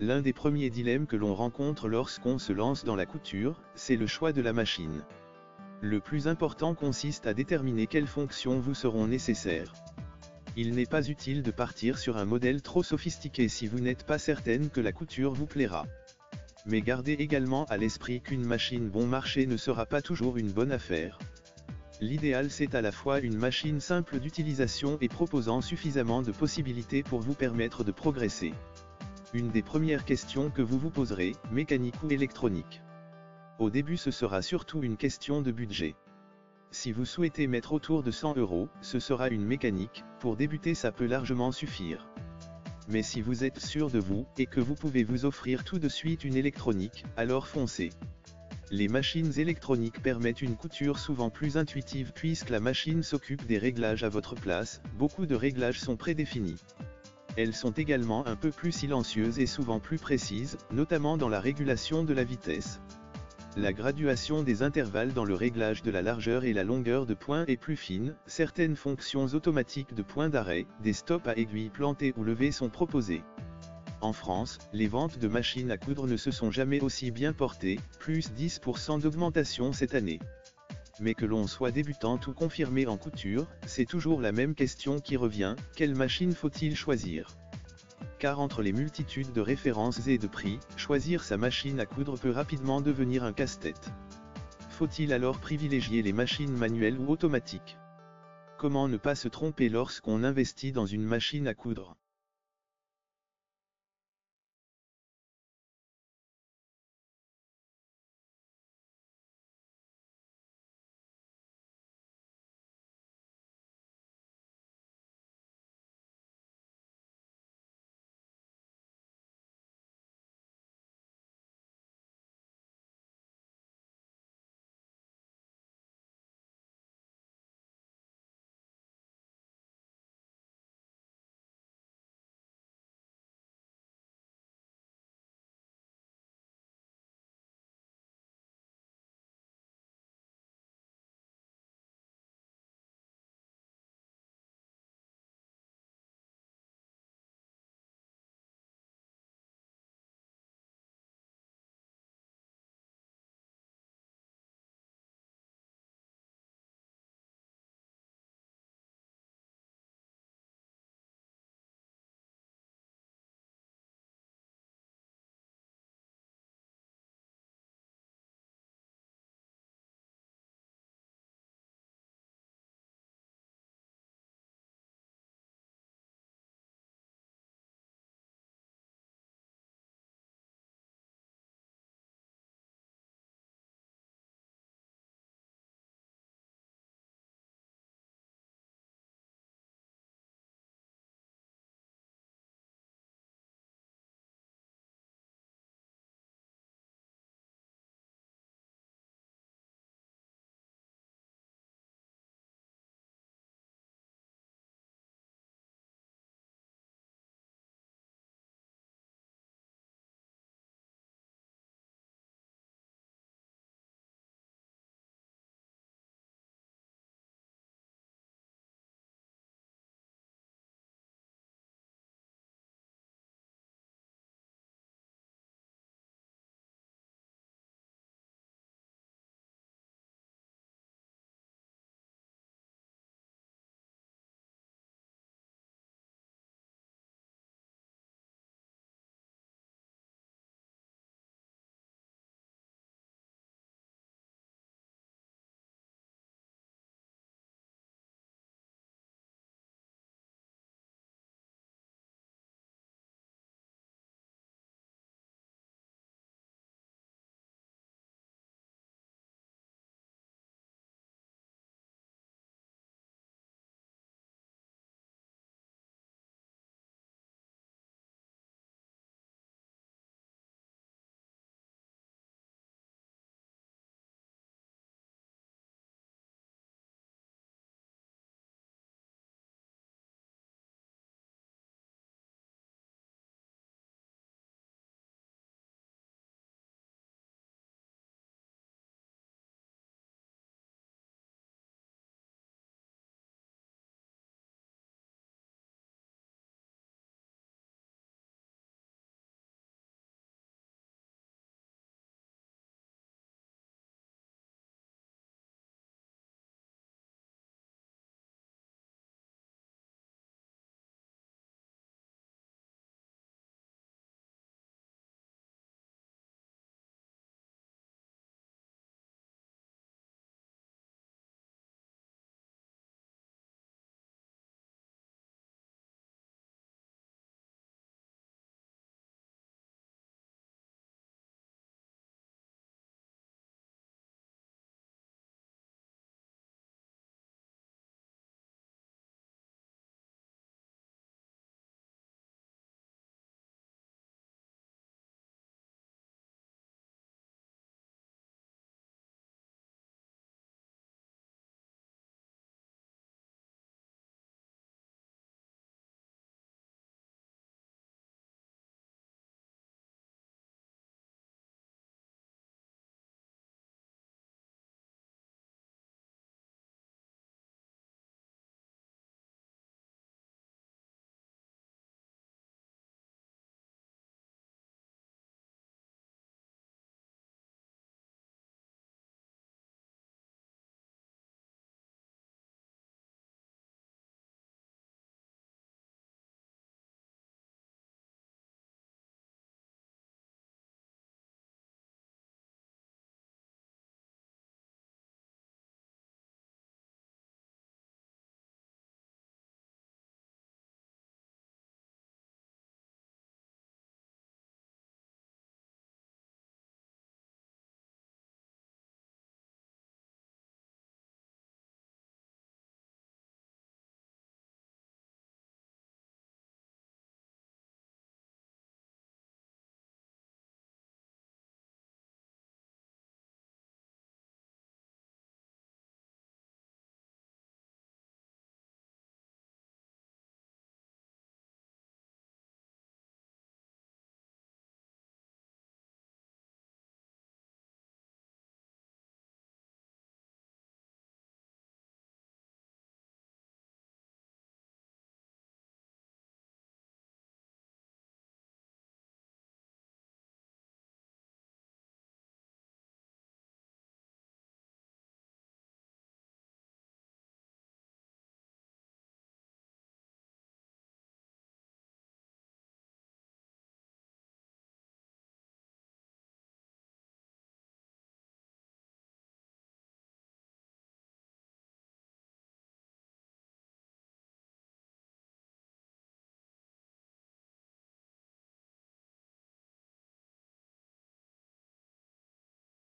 L'un des premiers dilemmes que l'on rencontre lorsqu'on se lance dans la couture, c'est le choix de la machine. Le plus important consiste à déterminer quelles fonctions vous seront nécessaires. Il n'est pas utile de partir sur un modèle trop sophistiqué si vous n'êtes pas certaine que la couture vous plaira. Mais gardez également à l'esprit qu'une machine bon marché ne sera pas toujours une bonne affaire. L'idéal, c'est à la fois une machine simple d'utilisation et proposant suffisamment de possibilités pour vous permettre de progresser. Une des premières questions que vous vous poserez, mécanique ou électronique? Au début, ce sera surtout une question de budget. Si vous souhaitez mettre autour de 100 €, ce sera une mécanique. Pour débuter, ça peut largement suffire. Mais si vous êtes sûr de vous, et que vous pouvez vous offrir tout de suite une électronique, alors foncez. Les machines électroniques permettent une couture souvent plus intuitive puisque la machine s'occupe des réglages à votre place. Beaucoup de réglages sont prédéfinis. Elles sont également un peu plus silencieuses et souvent plus précises, notamment dans la régulation de la vitesse. La graduation des intervalles dans le réglage de la largeur et la longueur de pointe est plus fine. Certaines fonctions automatiques de point d'arrêt, des stops à aiguilles plantées ou levées sont proposées. En France, les ventes de machines à coudre ne se sont jamais aussi bien portées, plus 10% d'augmentation cette année. Mais que l'on soit débutante ou confirmé en couture, c'est toujours la même question qui revient, quelle machine faut-il choisir? Car entre les multitudes de références et de prix, choisir sa machine à coudre peut rapidement devenir un casse-tête. Faut-il alors privilégier les machines manuelles ou automatiques? Comment ne pas se tromper lorsqu'on investit dans une machine à coudre?